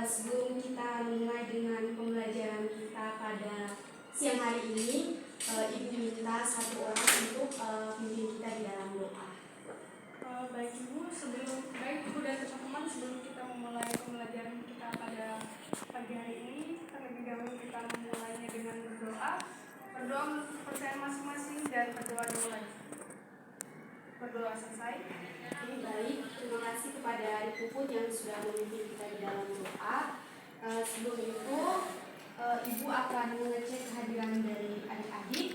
sebelum kita mulai dengan pembelajaran kita pada siang hari ini, Ibu minta satu orang untuk pimpin kita di dalam doa. Baik Ibu dan teman-teman, sebelum kita memulai pembelajaran kita pada pagi hari ini, terlebih dahulu kita memulainya dengan berdoa menurut kepercayaan masing-masing dan berdoa dimulai. Berdoa selesai. Oke, baik, terima kasih kepada Adik Puput yang sudah memimpin kita di dalam doa. Sebelum itu, Ibu akan mengecek kehadiran dari adik-adik.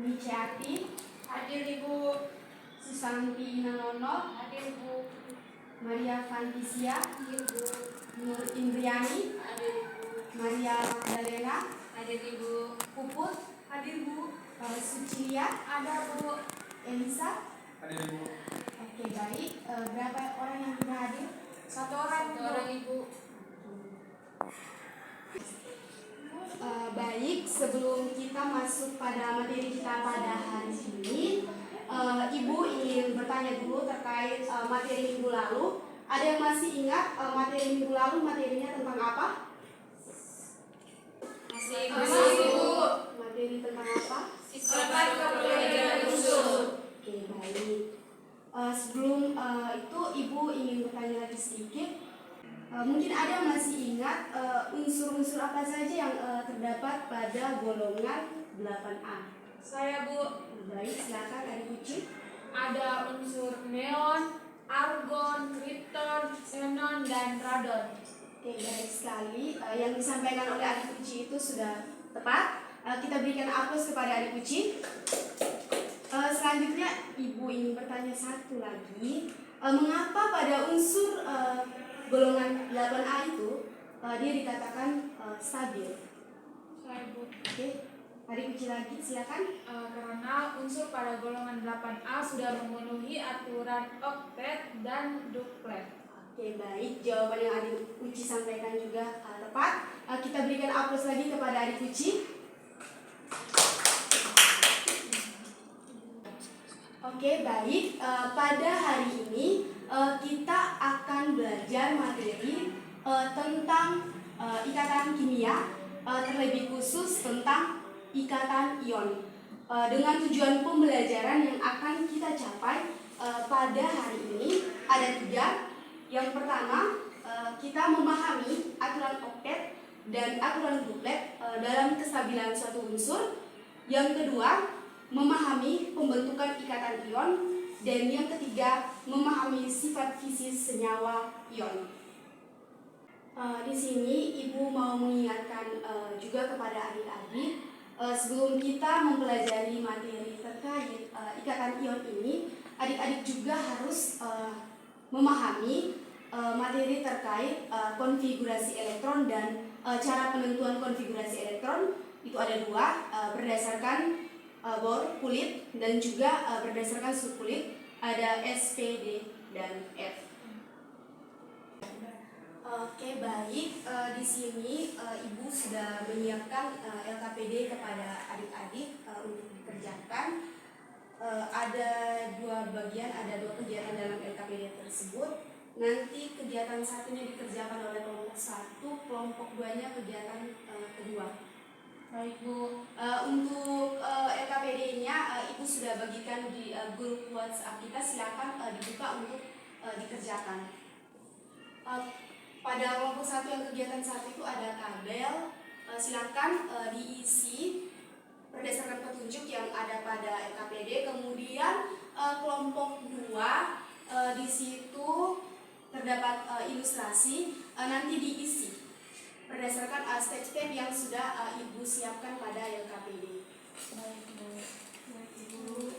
Michati, hadir Ibu. Susanti Nanono, hadir Ibu. Maria Fantisia, hadir Ibu. Nur Indriani, hadir Ibu. Maria Magdalena, hadir Ibu. Puput, hadir Bu. Sucilia, ada Bu. Elisa, hadir Ibu. Oke, baik. Berapa orang yang sudah hadir? Satu orang Ibu. Baik, sebelum kita masuk pada materi kita pada hari ini, Ibu ingin bertanya dulu terkait materi minggu lalu. Ada yang masih ingat materi minggu lalu materinya tentang apa? Masih Ibu. Materi tentang apa? Sifat kepribadian unsur. Oke, baik. Sebelum itu Ibu ingin bertanya lagi sedikit. Mungkin ada yang masih ingat unsur-unsur apa saja yang terdapat pada golongan 8A? Saya Bu. Baik, silakan Adik Uci. Ada unsur neon, argon, krypton, xenon, dan radon. Oke, baik sekali. Yang disampaikan oleh Adik Uci itu sudah tepat. Kita berikan aplaus kepada Adik Uci. Selanjutnya Ibu ingin bertanya satu lagi. Mengapa pada unsur golongan 8A itu dia dikatakan stabil? Saya Bu. Oke, Adik Uci lagi, silakan. Karena unsur pada golongan 8A sudah memenuhi aturan oktet dan duplet. Oke, baik. Jawaban yang Adik Uci sampaikan juga tepat. Kita berikan aplaus lagi kepada Adik Uci. Oke, baik. Pada hari ini kita akan belajar materi tentang ikatan kimia, terlebih khusus tentang ikatan ion. Dengan tujuan pembelajaran yang akan kita capai pada hari ini ada 3. Yang pertama, kita memahami aturan oktet dan aturan duplet dalam kestabilan suatu unsur. Yang kedua, memahami pembentukan ikatan ion. Dan yang ketiga, memahami sifat fisis senyawa ion. Di sini Ibu mau mengingatkan juga kepada adik-adik, sebelum kita mempelajari materi terkait ikatan ion ini, adik-adik juga harus memahami materi terkait konfigurasi elektron dan cara penentuan konfigurasi elektron. Itu ada 2, berdasarkan bor kulit dan juga berdasarkan suhu kulit, ada S, P, D, dan F. Oke, baik. Di sini Ibu sudah menyiapkan LKPD kepada adik-adik untuk dikerjakan. Ada 2 bagian, ada 2 kegiatan dalam LKPD tersebut. Nanti kegiatan satunya dikerjakan oleh kelompok 1, kelompok 2-nya kegiatan kedua. Baik Bu. Untuk LKPD-nya Ibu sudah bagikan di grup WhatsApp kita, silakan dibuka untuk dikerjakan. Pada kelompok 1 yang kegiatan 1 itu ada tabel, silakan diisi berdasarkan petunjuk yang ada pada LKPD. Kemudian kelompok 2 di situ terdapat ilustrasi, nanti diisi berdasarkan step-step yang sudah Ibu siapkan pada LKPD. Baik Ibu.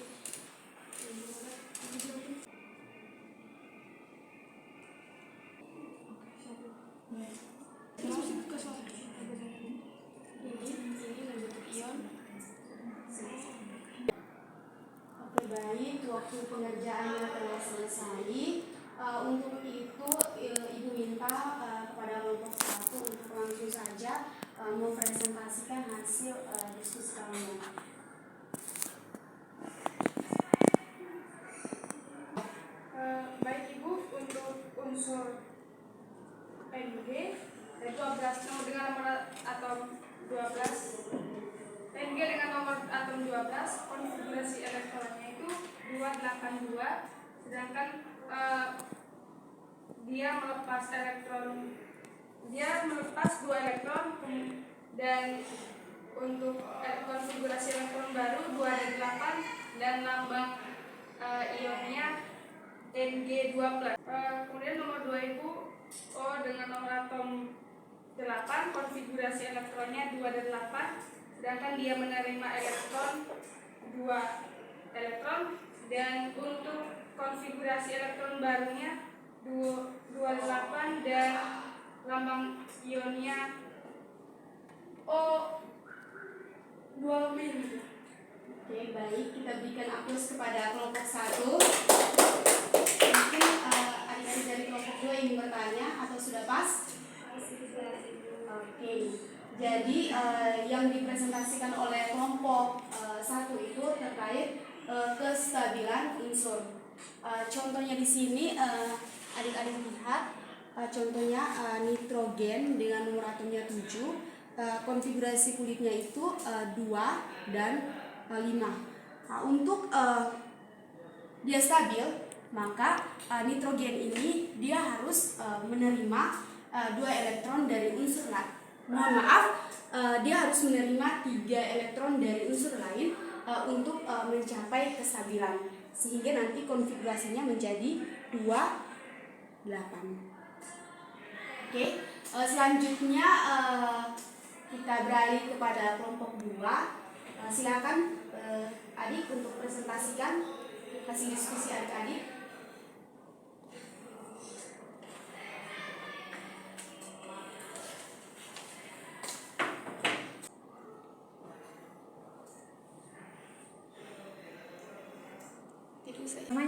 Ini membentuk ion. Oke, baik. Waktu pengerjaannya telah selesai. Untuk itu Ibu minta kepada kelompok 1 untuk langsung saja mempresentasikan hasil diskusi kalian. Baik Ibu, untuk unsur Png D12 dengan nomor atom 12. Png dengan nomor atom 12, konfigurasi elektronnya itu 282, sedangkan dia melepas dua elektron, dan untuk konfigurasi elektron baru 2 dan 8, dan lambang ionnya Ng2+. Kemudian nomor 2 itu O dengan nomor atom 8, konfigurasi elektronnya 2 dan 8, sedangkan dia menerima elektron 2 elektron, dan untuk konfigurasi elektron barunya 28 dan lambang ionnya O2-. Oke, baik, kita berikan aplaus kepada kelompok 1. Mungkin adik-adik dari kelompok 2 ingin bertanya atau sudah pas? Oke, jadi yang dipresentasikan oleh kelompok 1 itu terkait kestabilan unsur. Contohnya di sini adik-adik lihat, contohnya nitrogen dengan nomor atomnya 7, konfigurasi kulitnya itu 2 dan 5. Nah, untuk dia stabil, maka nitrogen ini dia harus menerima 2 elektron dari unsur lain. Mohon maaf, dia harus menerima 3 elektron dari unsur lain untuk mencapai kestabilan, sehingga nanti konfigurasinya menjadi 2, 8. Oke, selanjutnya kita beralih kepada kelompok 2. Silakan adik untuk presentasikan, kasih diskusi adik-adik.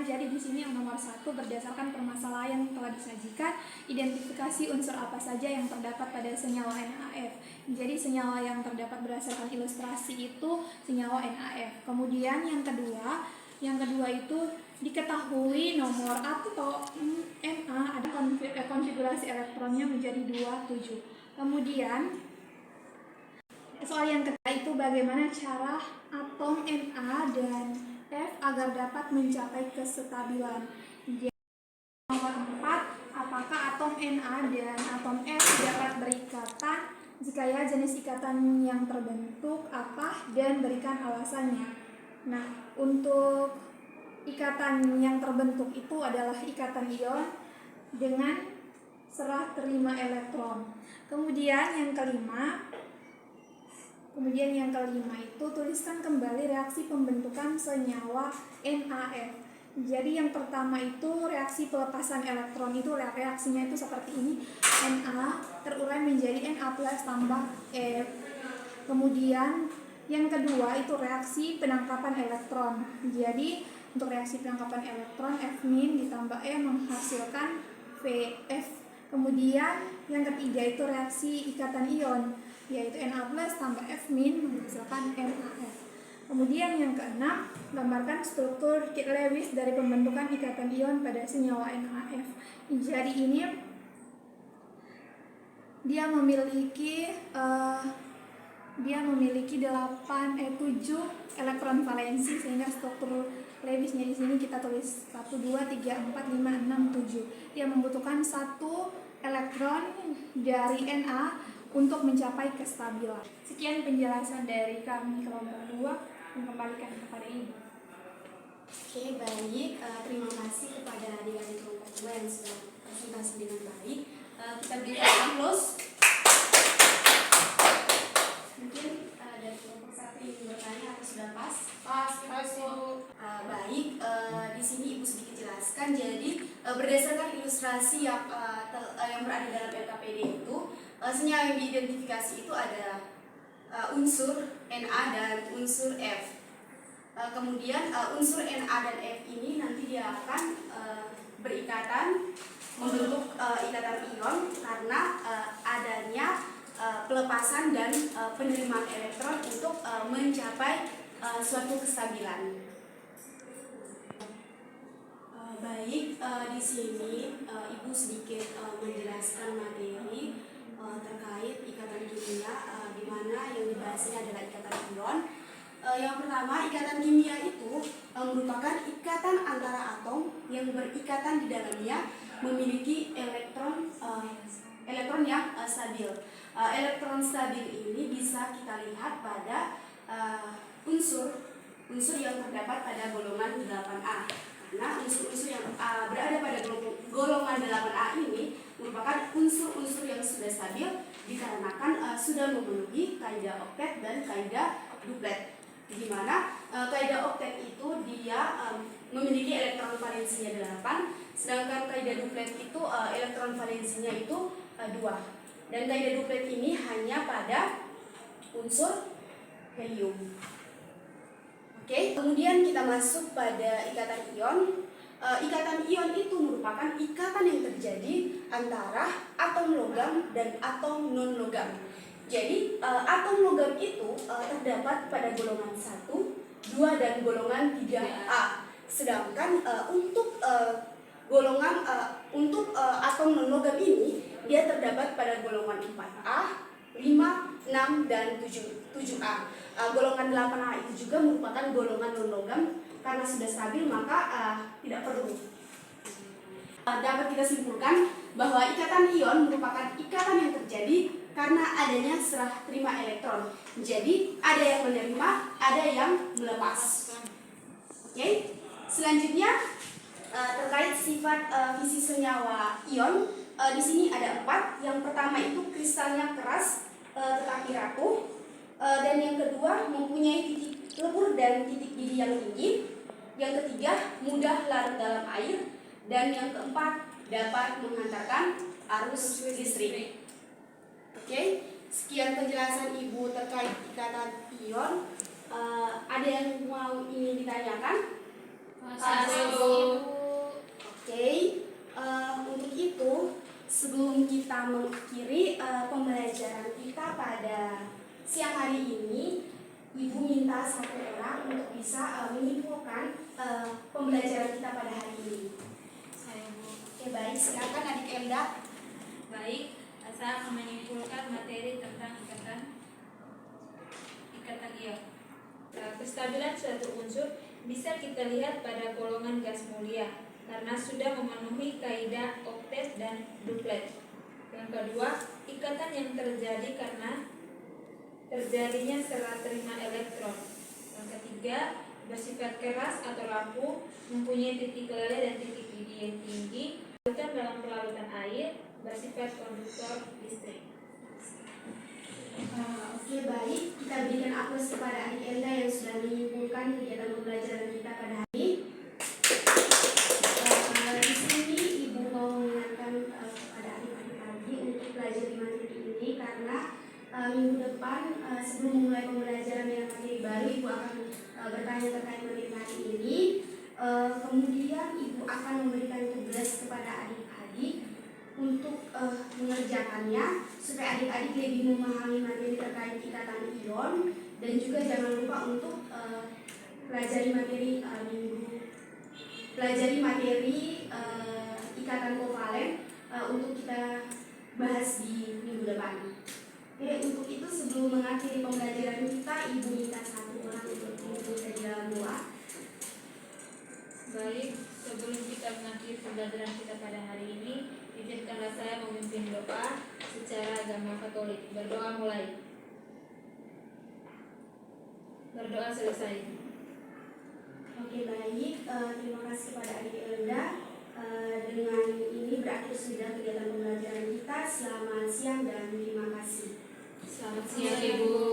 Jadi di sini yang nomor 1, berdasarkan permasalahan yang telah disajikan, identifikasi unsur apa saja yang terdapat pada senyawa NaF. Jadi senyawa yang terdapat berdasarkan ilustrasi itu senyawa NaF. Kemudian yang kedua itu diketahui nomor atom Na ada konfigurasi elektronnya menjadi 27. Kemudian soal yang ketiga itu bagaimana cara atom Na dan F agar dapat mencapai kestabilan. Jadi, nomor 4, apakah atom Na dan atom F dapat berikatan? Jika ya, jenis ikatan yang terbentuk apa dan berikan alasannya. Nah, untuk ikatan yang terbentuk itu adalah ikatan ion dengan serah terima elektron. Kemudian yang kelima itu tuliskan kembali reaksi pembentukan senyawa NaF. Jadi yang pertama itu reaksi pelepasan elektron, itu reaksinya itu seperti ini. Na terurai menjadi Na+ tambah F. Kemudian yang kedua itu reaksi penangkapan elektron. Jadi untuk reaksi penangkapan elektron F- ditambah E menghasilkan Vf. Kemudian yang ketiga itu reaksi ikatan ion, yaitu Na+ tambah F- menghasilkan NaF. Kemudian yang keenam, gambarkan struktur Lewis dari pembentukan ikatan ion pada senyawa NaF. Jadi ini dia memiliki 7 elektron valensi, sehingga struktur Lewisnya di sini kita tulis 1, 2, 3, 4, 5, 6, 7. Dia membutuhkan 1 elektron dari Na untuk mencapai kestabilan. Sekian penjelasan dari kami kelompok 2, mengembalikan kepada Ibu. Oke, baik. Terima kasih kepada adik-adik kelompok 2 yang sudah presentasi dengan baik. Kita berikan aplaus. Mungkin dari kelompok 1 ingin bertanya atau sudah pas? Pas. Baik, di sini Ibu sedikit jelaskan. Jadi berdasarkan ilustrasi yang berada dalam LKPD itu, senyawa yang diidentifikasi itu ada unsur Na dan unsur F. Kemudian unsur Na dan F ini nanti dia akan berikatan, membentuk ikatan ion karena adanya pelepasan dan penerimaan elektron untuk mencapai suatu kestabilan. Baik, di sini Ibu sedikit menjelaskan materi terkait ikatan kimia, di mana yang dibahas ini adalah ikatan ion. Yang pertama, ikatan kimia itu merupakan ikatan antara atom yang berikatan di dalamnya memiliki elektron yang stabil. Elektron stabil ini bisa kita lihat pada unsur yang terdapat pada golongan 8A. Karena unsur-unsur yang berada pada golongan 8A ini merupakan unsur-unsur yang sudah stabil dikarenakan sudah memenuhi kaidah oktet dan kaidah duplet. Di mana kaidah oktet itu dia memiliki elektron valensinya 8, sedangkan kaidah duplet itu elektron valensinya itu 2. Dan kaidah duplet ini hanya pada unsur helium. Oke, kemudian kita masuk pada ikatan ion. Ikatan ion itu merupakan ikatan yang terjadi antara atom logam dan atom non logam. Jadi atom logam itu terdapat pada golongan 1, 2 dan golongan 3A. Sedangkan untuk atom non logam ini dia terdapat pada golongan 4A, 5, 6 dan 7A. Golongan 8A itu juga merupakan golongan non logam karena sudah stabil maka tidak perlu. Dapat kita simpulkan bahwa ikatan ion merupakan ikatan yang terjadi karena adanya serah terima elektron. Jadi ada yang menerima, ada yang melepas. Oke. Selanjutnya terkait sifat fisik senyawa ion, di sini ada 4. Yang pertama itu kristalnya keras tetapi rapuh. Dan yang kedua mempunyai titik lebur dan titik didih yang tinggi. Yang ketiga mudah larut dalam air. Dan yang keempat dapat menghantarkan arus listrik. Oke, sekian penjelasan Ibu terkait ikatan ion. Ada yang mau ingin ditanyakan? Oke, untuk itu sebelum kita mengakhiri pembelajaran kita pada siang hari ini, Ibu minta satu orang untuk bisa menyimpulkan pembelajaran kita pada hari ini. Saya Bu. Oke, baik, silakan Adik Emda. Baik, saya akan menyimpulkan materi tentang ikatan ion. Kestabilan suatu unsur bisa kita lihat pada golongan gas mulia karena sudah memenuhi kaidah oktet dan duplet. Yang kedua, ikatan yang terjadi karena terjadinya serah terima elektron. Yang ketiga, bersifat keras atau rapuh, mempunyai titik leleh dan titik didih yang tinggi, bukan dalam pelarutan air, bersifat konduktor listrik. Oke, baik, kita berikan aplaus kepada Adik Elda yang sudah menyimpulkan kegiatan pembelajaran kita pada hari ini. Di sini Ibu mau mengingatkan kepada adik-adik lagi untuk belajar di materi ini karena minggu depan sebelum memulai pembelajaran yang materi baru, Ibu akan bertanya terkait materi hari ini. Kemudian Ibu akan memberikan tugas kepada adik-adik untuk mengerjakannya supaya adik-adik lebih memahami materi terkait ikatan ion, dan juga jangan lupa untuk pelajari materi ikatan kovalen untuk kita bahas di minggu depan. Oke, untuk itu sebelum mengakhiri pembelajaran kita, Ibu minta satu orang untuk memimpin dalam doa. Baik, sebelum kita mengakhiri pembelajaran kita pada hari ini, izinkanlah saya memimpin doa secara agama Katolik. Berdoa mulai. Berdoa selesai. Oke, baik, terima kasih kepada Adik Elda. Dengan ini berakhir sudah kegiatan pembelajaran kita. Selamat siang dan terima kasih. Selamat siang Ibu.